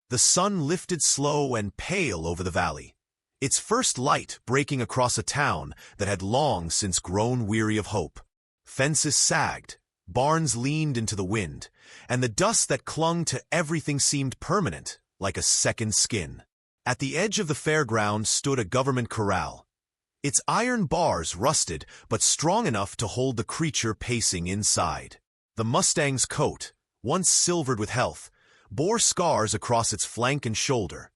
The sun lifted slow and pale over the valley, its first light breaking across a town that had long since grown weary of hope. Fences sagged, barns leaned into the wind, and the dust that clung to everything seemed permanent, like a second skin. At the edge of the fairground stood a government corral. Its iron bars rusted, but strong enough to hold the creature pacing inside. The Mustang's coat, once silvered with health, bore scars across its flank and shoulder,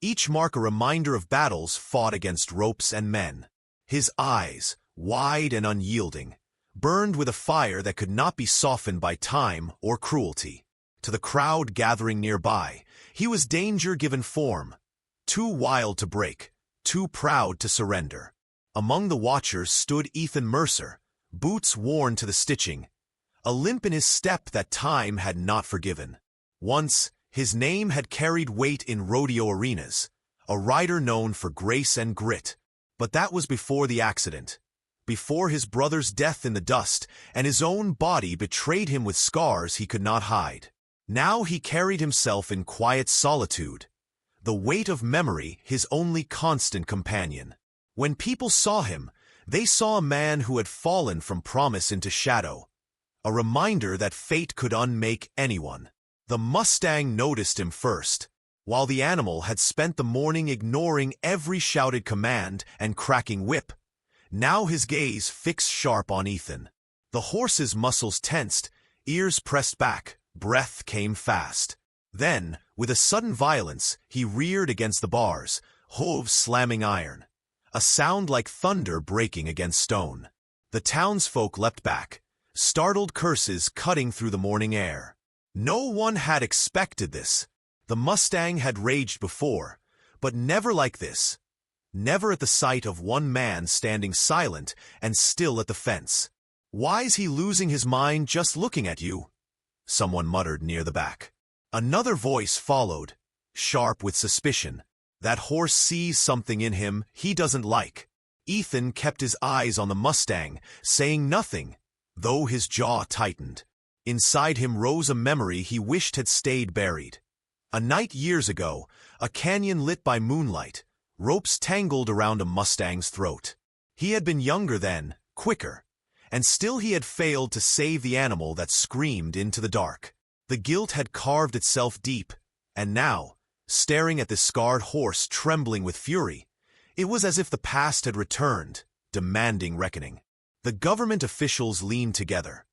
each mark a reminder of battles fought against ropes and men. His eyes, wide and unyielding, burned with a fire that could not be softened by time or cruelty. To the crowd gathering nearby, he was danger given form, too wild to break, too proud to surrender. Among the watchers stood Ethan Mercer, boots worn to the stitching, a limp in his step that time had not forgiven. Once, his name had carried weight in rodeo arenas, a rider known for grace and grit. But that was before the accident, before his brother's death in the dust, and his own body betrayed him with scars he could not hide. Now he carried himself in quiet solitude, the weight of memory his only constant companion. When people saw him, they saw a man who had fallen from promise into shadow, a reminder that fate could unmake anyone. The Mustang noticed him first. While the animal had spent the morning ignoring every shouted command and cracking whip, now his gaze fixed sharp on Ethan. The horse's muscles tensed, ears pressed back, breath came fast. Then, with a sudden violence, he reared against the bars, hooves slamming iron, a sound like thunder breaking against stone. The townsfolk leapt back, startled curses cutting through the morning air. No one had expected this. The Mustang had raged before, but never like this. Never at the sight of one man standing silent and still at the fence. "Why's he losing his mind just looking at you?" someone muttered near the back. Another voice followed, sharp with suspicion. "That horse sees something in him he doesn't like." Ethan kept his eyes on the Mustang, saying nothing, though his jaw tightened. Inside him rose a memory he wished had stayed buried. A night years ago, a canyon lit by moonlight, ropes tangled around a Mustang's throat. He had been younger then, quicker, and still he had failed to save the animal that screamed into the dark. The guilt had carved itself deep, and now, staring at the scarred horse trembling with fury, it was as if the past had returned, demanding reckoning. The government officials leaned together,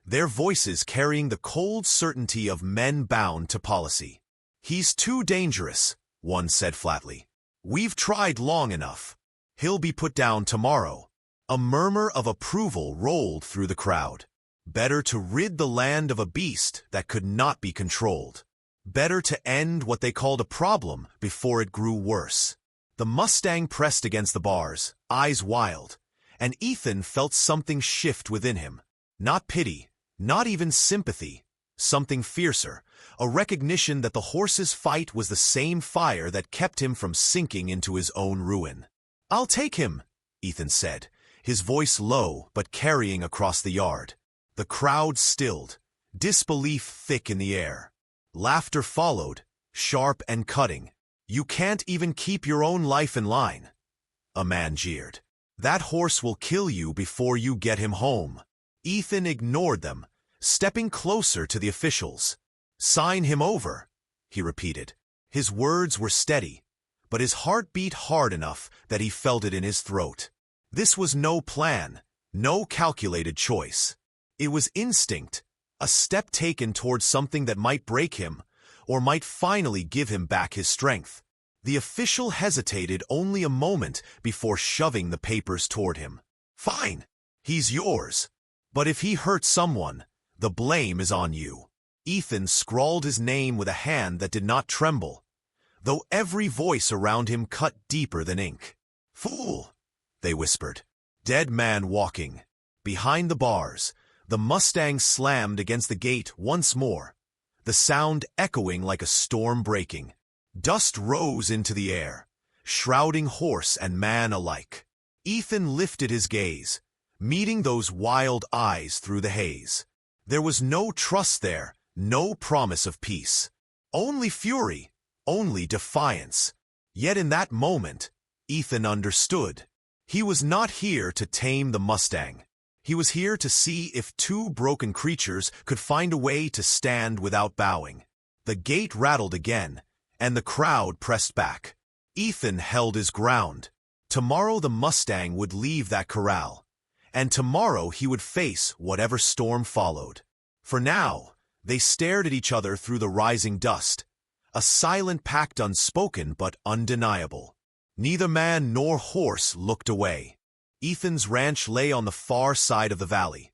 their voices carrying the cold certainty of men bound to policy. "He's too dangerous," one said flatly. "We've tried long enough. He'll be put down tomorrow." A murmur of approval rolled through the crowd. Better to rid the land of a beast that could not be controlled. Better to end what they called a problem before it grew worse. The Mustang pressed against the bars, eyes wild, and Ethan felt something shift within him. Not pity, not even sympathy, something fiercer, a recognition that the horse's fight was the same fire that kept him from sinking into his own ruin. "I'll take him," Ethan said, his voice low but carrying across the yard. The crowd stilled, disbelief thick in the air. Laughter followed, sharp and cutting. "You can't even keep your own life in line," a man jeered. "That horse will kill you before you get him home." Ethan ignored them, stepping closer to the officials. "Sign him over," he repeated. His words were steady, but his heart beat hard enough that he felt it in his throat. This was no plan, no calculated choice. It was instinct, a step taken towards something that might break him, or might finally give him back his strength. The official hesitated only a moment before shoving the papers toward him. "Fine, he's yours. But if he hurts someone, the blame is on you." Ethan scrawled his name with a hand that did not tremble, though every voice around him cut deeper than ink. "Fool," they whispered. "Dead man walking." Behind the bars, the Mustang slammed against the gate once more, the sound echoing like a storm breaking. Dust rose into the air, shrouding horse and man alike. Ethan lifted his gaze, meeting those wild eyes through the haze. There was no trust there, no promise of peace. Only fury, only defiance. Yet in that moment, Ethan understood. He was not here to tame the Mustang. He was here to see if two broken creatures could find a way to stand without bowing. The gate rattled again, and the crowd pressed back. Ethan held his ground. Tomorrow the Mustang would leave that corral, and tomorrow he would face whatever storm followed. For now, they stared at each other through the rising dust, a silent pact unspoken but undeniable. Neither man nor horse looked away. Ethan's ranch lay on the far side of the valley,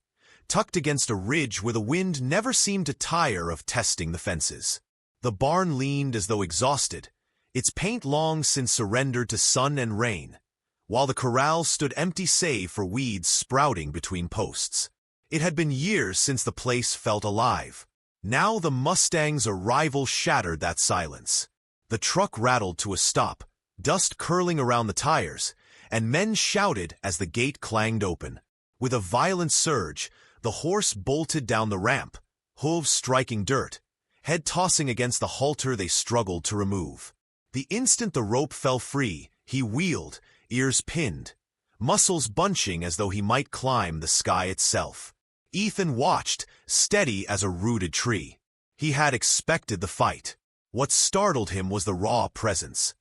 tucked against a ridge where the wind never seemed to tire of testing the fences. The barn leaned as though exhausted, its paint long since surrendered to sun and rain, while the corral stood empty save for weeds sprouting between posts. It had been years since the place felt alive. Now the Mustang's arrival shattered that silence. The truck rattled to a stop, dust curling around the tires, and men shouted as the gate clanged open. With a violent surge, the horse bolted down the ramp, hooves striking dirt, head tossing against the halter they struggled to remove. The instant the rope fell free, he wheeled, ears pinned, muscles bunching as though he might climb the sky itself. Ethan watched, steady as a rooted tree. He had expected the fight. What startled him was the raw presence.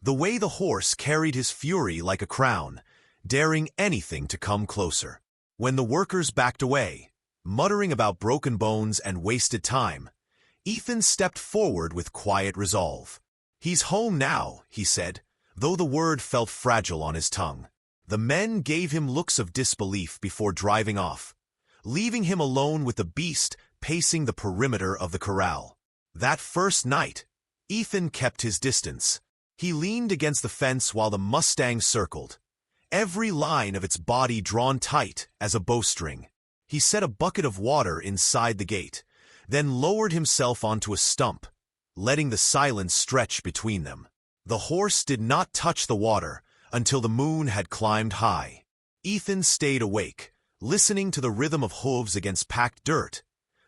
The way the horse carried his fury like a crown, daring anything to come closer. When the workers backed away, muttering about broken bones and wasted time, Ethan stepped forward with quiet resolve. "He's home now," he said, though the word felt fragile on his tongue. The men gave him looks of disbelief before driving off, leaving him alone with the beast pacing the perimeter of the corral. That first night, Ethan kept his distance. He leaned against the fence while the Mustang circled, every line of its body drawn tight as a bowstring. He set a bucket of water inside the gate, then lowered himself onto a stump, letting the silence stretch between them. The horse did not touch the water until the moon had climbed high. Ethan stayed awake, listening to the rhythm of hooves against packed dirt,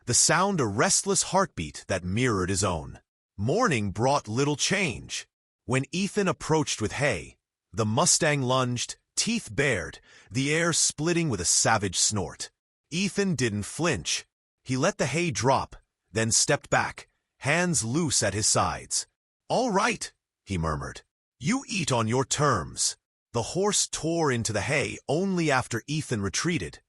the sound a restless heartbeat that mirrored his own. Morning brought little change. When Ethan approached with hay, the Mustang lunged, teeth bared, the air splitting with a savage snort. Ethan didn't flinch. He let the hay drop, then stepped back, hands loose at his sides. "All right," he murmured. "You eat on your terms." The horse tore into the hay only after Ethan retreated,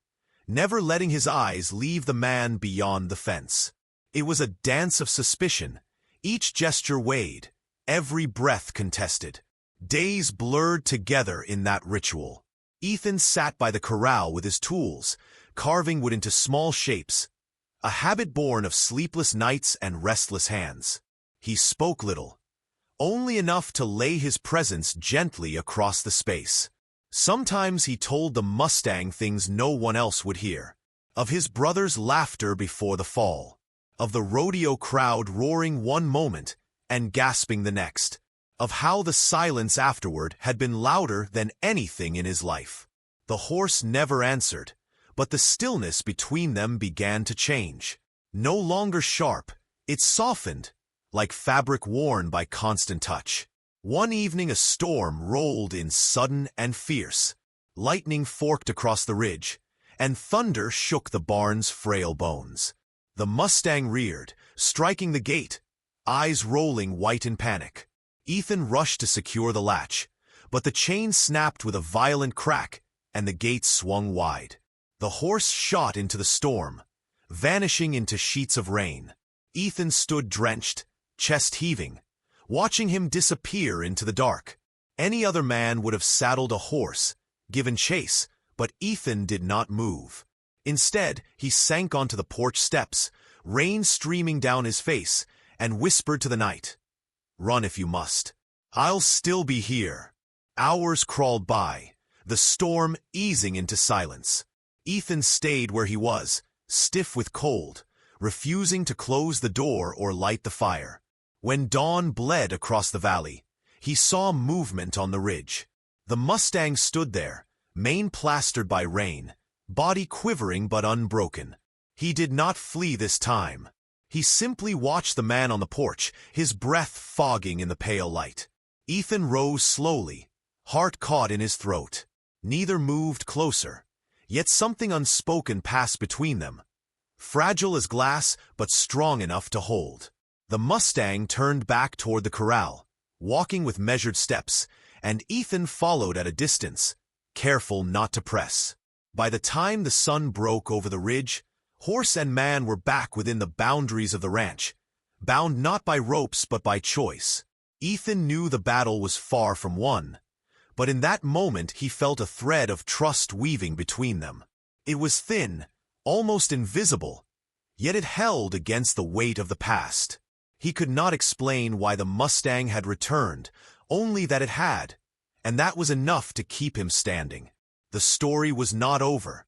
never letting his eyes leave the man beyond the fence. It was a dance of suspicion, each gesture weighed, every breath contested. Days blurred together in that ritual. Ethan sat by the corral with his tools, carving wood into small shapes, a habit born of sleepless nights and restless hands. He spoke little, only enough to lay his presence gently across the space. Sometimes he told the Mustang things no one else would hear, of his brother's laughter before the fall, of the rodeo crowd roaring one moment and gasping the next, of how the silence afterward had been louder than anything in his life. The horse never answered, but the stillness between them began to change. No longer sharp, it softened, like fabric worn by constant touch. One evening a storm rolled in sudden and fierce. Lightning forked across the ridge, and thunder shook the barn's frail bones. The Mustang reared, striking the gate, eyes rolling white in panic. Ethan rushed to secure the latch, but the chain snapped with a violent crack, and the gate swung wide. The horse shot into the storm, vanishing into sheets of rain. Ethan stood drenched, chest heaving, watching him disappear into the dark. Any other man would have saddled a horse, given chase, but Ethan did not move. Instead, he sank onto the porch steps, rain streaming down his face, and whispered to the night, "Run if you must. I'll still be here." Hours crawled by, the storm easing into silence. Ethan stayed where he was, stiff with cold, refusing to close the door or light the fire. When dawn bled across the valley, he saw movement on the ridge. The Mustang stood there, mane plastered by rain, body quivering but unbroken. He did not flee this time. He simply watched the man on the porch, his breath fogging in the pale light. Ethan rose slowly, heart caught in his throat. Neither moved closer, yet something unspoken passed between them. Fragile as glass, but strong enough to hold. The Mustang turned back toward the corral, walking with measured steps, and Ethan followed at a distance, careful not to press. By the time the sun broke over the ridge, horse and man were back within the boundaries of the ranch, bound not by ropes but by choice. Ethan knew the battle was far from won, but in that moment he felt a thread of trust weaving between them. It was thin, almost invisible, yet it held against the weight of the past. He could not explain why the Mustang had returned, only that it had, and that was enough to keep him standing. The story was not over.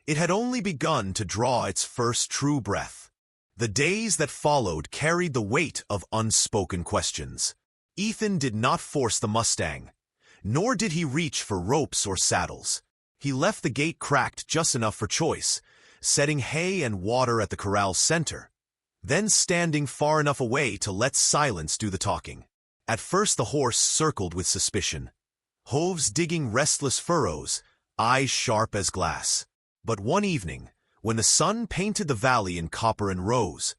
It had only begun to draw its first true breath. The days that followed carried the weight of unspoken questions. Ethan did not force the Mustang, nor did he reach for ropes or saddles. He left the gate cracked just enough for choice, setting hay and water at the corral's center, then standing far enough away to let silence do the talking. At first the horse circled with suspicion, hooves digging restless furrows, eyes sharp as glass. But one evening, when the sun painted the valley in copper and rose,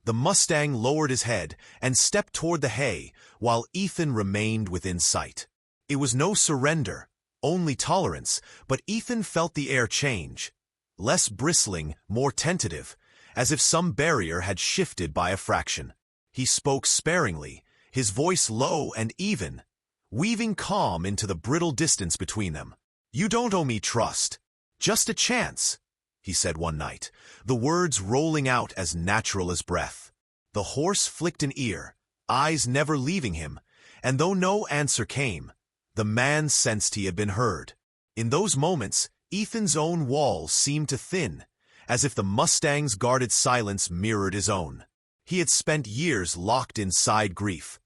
the Mustang lowered his head and stepped toward the hay while Ethan remained within sight. It was no surrender, only tolerance, but Ethan felt the air change, less bristling, more tentative, as if some barrier had shifted by a fraction. He spoke sparingly, his voice low and even, weaving calm into the brittle distance between them. "You don't owe me trust. Just a chance," he said one night, the words rolling out as natural as breath. The horse flicked an ear, eyes never leaving him, and though no answer came, the man sensed he had been heard. In those moments, Ethan's own walls seemed to thin, as if the Mustang's guarded silence mirrored his own. He had spent years locked inside grief,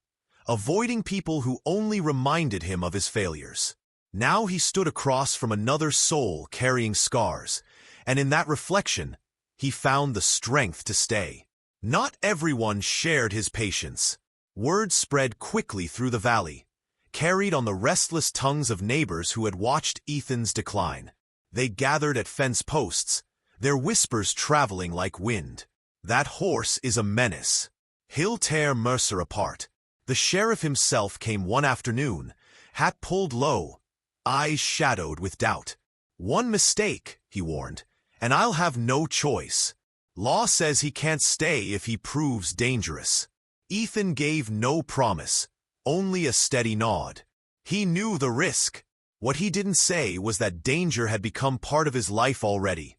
avoiding people who only reminded him of his failures. Now he stood across from another soul carrying scars, and in that reflection, he found the strength to stay. Not everyone shared his patience. Word spread quickly through the valley, carried on the restless tongues of neighbors who had watched Ethan's decline. They gathered at fence posts, their whispers traveling like wind. "That horse is a menace. He'll tear Mercer apart." The sheriff himself came one afternoon, hat pulled low, eyes shadowed with doubt. "One mistake," he warned, "and I'll have no choice. Law says he can't stay if he proves dangerous." Ethan gave no promise, only a steady nod. He knew the risk. What he didn't say was that danger had become part of his life already.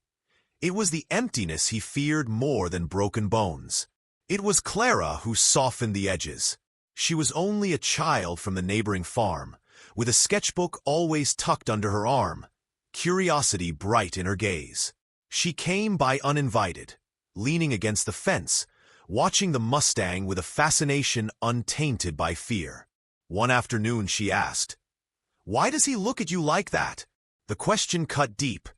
It was the emptiness he feared more than broken bones. It was Clara who softened the edges. She was only a child from the neighboring farm, with a sketchbook always tucked under her arm, curiosity bright in her gaze. She came by uninvited, leaning against the fence, watching the Mustang with a fascination untainted by fear. One afternoon she asked, "Why does he look at you like that?" The question cut deep,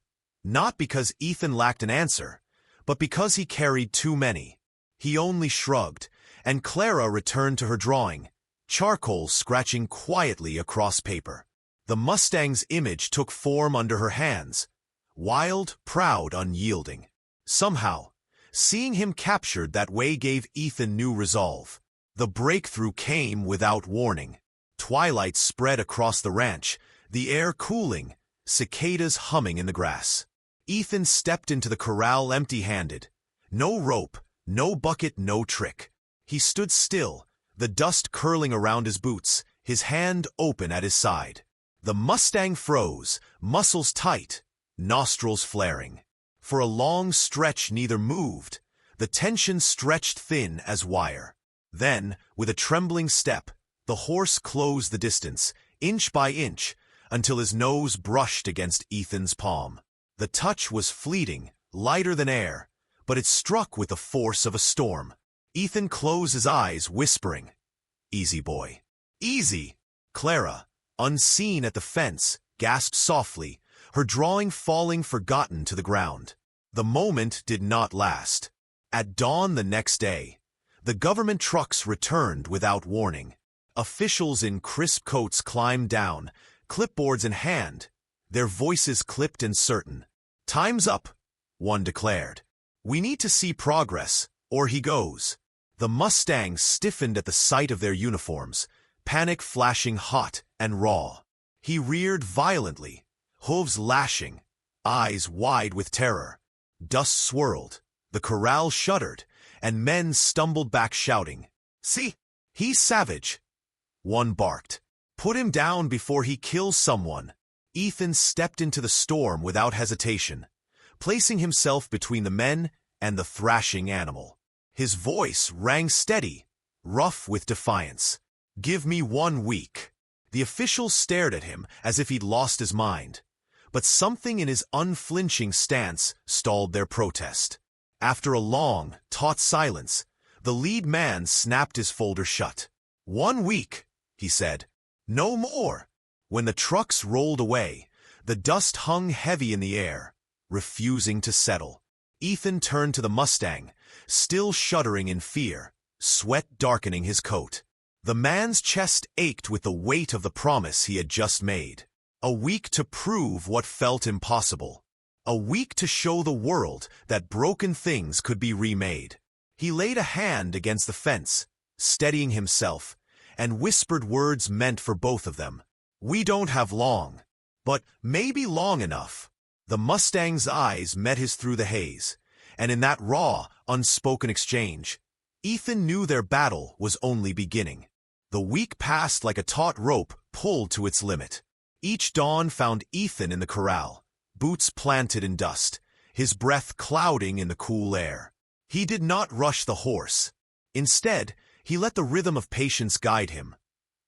not because Ethan lacked an answer, but because he carried too many. He only shrugged, and Clara returned to her drawing, charcoal scratching quietly across paper. The Mustang's image took form under her hands, wild, proud, unyielding. Somehow, seeing him captured that way gave Ethan new resolve. The breakthrough came without warning. Twilight spread across the ranch, the air cooling, cicadas humming in the grass. Ethan stepped into the corral empty-handed. No rope, no bucket, no trick. He stood still, the dust curling around his boots, his hand open at his side. The Mustang froze, muscles tight, nostrils flaring. For a long stretch neither moved, the tension stretched thin as wire. Then, with a trembling step, the horse closed the distance, inch by inch, until his nose brushed against Ethan's palm. The touch was fleeting, lighter than air, but it struck with the force of a storm. Ethan closed his eyes, whispering, "Easy, boy. Easy." Clara, unseen at the fence, gasped softly, her drawing falling forgotten to the ground. The moment did not last. At dawn the next day, the government trucks returned without warning. Officials in crisp coats climbed down, clipboards in hand, their voices clipped and certain. "Time's up," one declared. "We need to see progress, or he goes." The Mustangs stiffened at the sight of their uniforms, panic flashing hot and raw. He reared violently, hooves lashing, eyes wide with terror. Dust swirled, the corral shuddered, and men stumbled back shouting, "See, he's savage." One barked, "Put him down before he kills someone." Ethan stepped into the storm without hesitation, placing himself between the men and the thrashing animal. His voice rang steady, rough with defiance. "Give me 1 week." The officials stared at him as if he'd lost his mind, but something in his unflinching stance stalled their protest. After a long, taut silence, the lead man snapped his folder shut. "1 week," he said. "No more." When the trucks rolled away, the dust hung heavy in the air, refusing to settle. Ethan turned to the Mustang, still shuddering in fear, sweat darkening his coat. The man's chest ached with the weight of the promise he had just made. A week to prove what felt impossible. A week to show the world that broken things could be remade. He laid a hand against the fence, steadying himself, and whispered words meant for both of them. "We don't have long, but maybe long enough." The Mustang's eyes met his through the haze, and in that raw, unspoken exchange, Ethan knew their battle was only beginning. The week passed like a taut rope pulled to its limit. Each dawn found Ethan in the corral, boots planted in dust, his breath clouding in the cool air. He did not rush the horse. Instead, he let the rhythm of patience guide him,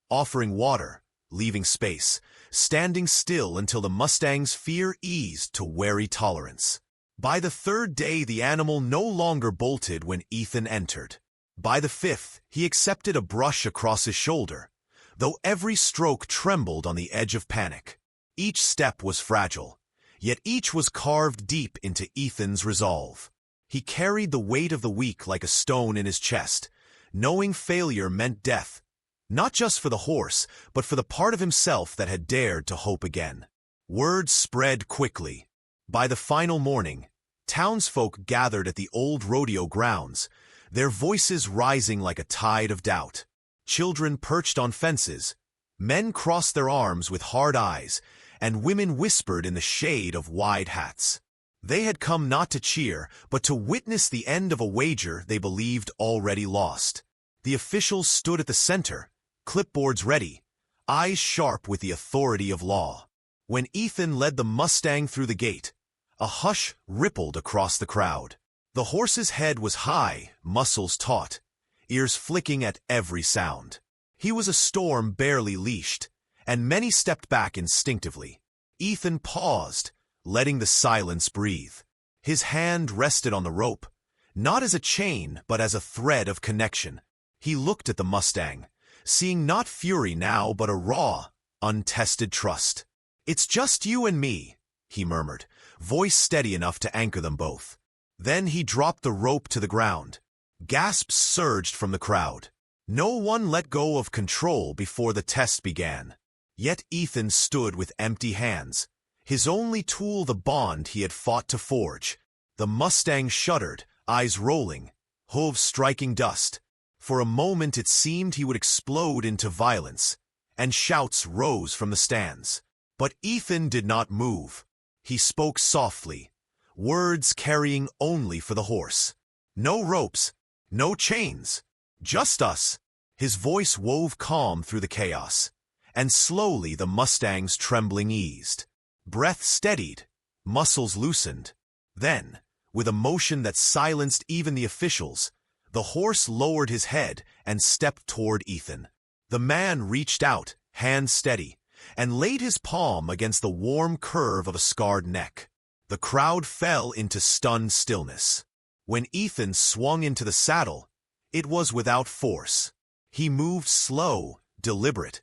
offering water, leaving space, standing still until the Mustang's fear eased to wary tolerance. By the 3rd day, the animal no longer bolted when Ethan entered. By the 5th, he accepted a brush across his shoulder, though every stroke trembled on the edge of panic. Each step was fragile, yet each was carved deep into Ethan's resolve. He carried the weight of the week like a stone in his chest, knowing failure meant death, not just for the horse, but for the part of himself that had dared to hope again. Word spread quickly. By the final morning, townsfolk gathered at the old rodeo grounds, their voices rising like a tide of doubt. Children perched on fences, men crossed their arms with hard eyes, and women whispered in the shade of wide hats. They had come not to cheer, but to witness the end of a wager they believed already lost. The officials stood at the center, clipboards ready, eyes sharp with the authority of law. When Ethan led the Mustang through the gate, a hush rippled across the crowd. The horse's head was high, muscles taut, ears flicking at every sound. He was a storm barely leashed, and many stepped back instinctively. Ethan paused, letting the silence breathe. His hand rested on the rope, not as a chain, but as a thread of connection. He looked at the Mustang, seeing not fury now, but a raw, untested trust. "It's just you and me," he murmured, voice steady enough to anchor them both. Then he dropped the rope to the ground. Gasps surged from the crowd. No one let go of control before the test began. Yet Ethan stood with empty hands, his only tool the bond he had fought to forge. The Mustang shuddered, eyes rolling, hooves striking dust. For a moment it seemed he would explode into violence, and shouts rose from the stands. But Ethan did not move. He spoke softly, words carrying only for the horse. "No ropes, no chains, just us." His voice wove calm through the chaos, and slowly the Mustang's trembling eased. Breath steadied, muscles loosened. Then, with a motion that silenced even the officials, the horse lowered his head and stepped toward Ethan. The man reached out, hand steady, and laid his palm against the warm curve of a scarred neck. The crowd fell into stunned stillness. When Ethan swung into the saddle, it was without force. He moved slow, deliberate,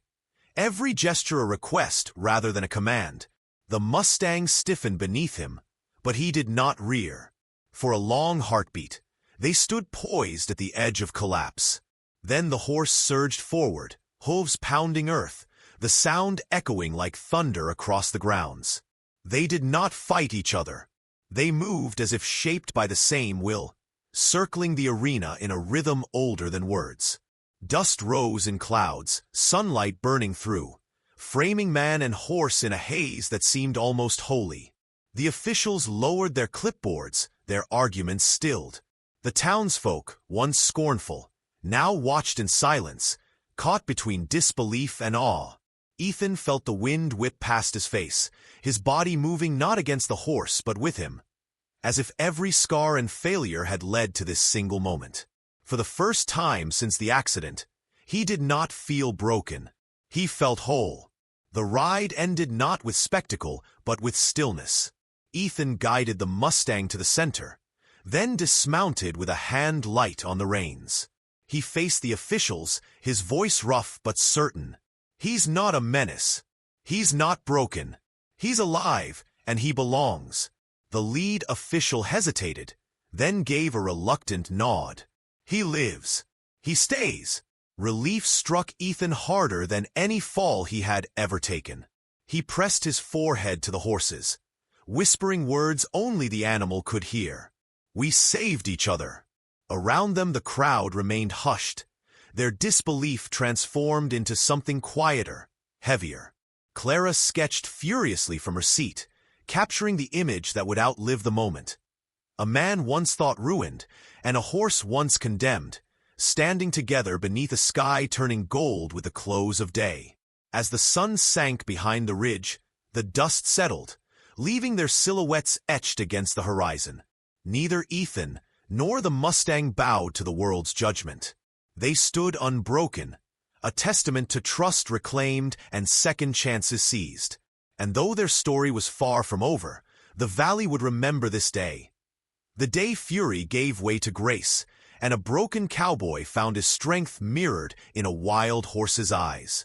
every gesture a request rather than a command. The Mustang stiffened beneath him, but he did not rear. For a long heartbeat, They stood poised at the edge of collapse. Then the horse surged forward, hooves pounding earth, the sound echoing like thunder across the grounds. They did not fight each other. They moved as if shaped by the same will, circling the arena in a rhythm older than words. Dust rose in clouds, sunlight burning through, framing man and horse in a haze that seemed almost holy. The officials lowered their clipboards, their arguments stilled. The townsfolk, once scornful, now watched in silence, caught between disbelief and awe. Ethan felt the wind whip past his face, his body moving not against the horse but with him, as if every scar and failure had led to this single moment. For the first time since the accident, he did not feel broken. He felt whole. The ride ended not with spectacle, but with stillness. Ethan guided the Mustang to the center, then dismounted with a hand light on the reins. He faced the officials, his voice rough but certain. He's not a menace. He's not broken. He's alive, and he belongs. The lead official hesitated, then gave a reluctant nod. He lives. He stays. Relief struck Ethan harder than any fall he had ever taken. He pressed his forehead to the horses, whispering words only the animal could hear. We saved each other. Around them the crowd remained hushed, their disbelief transformed into something quieter, heavier. Clara sketched furiously from her seat, capturing the image that would outlive the moment. A man once thought ruined, and a horse once condemned, standing together beneath a sky turning gold with the close of day. As the sun sank behind the ridge, the dust settled, leaving their silhouettes etched against the horizon. Neither Ethan nor the Mustang bowed to the world's judgment. They stood unbroken, a testament to trust reclaimed and second chances seized. And though their story was far from over, the valley would remember this day. The day fury gave way to grace, and a broken cowboy found his strength mirrored in a wild horse's eyes.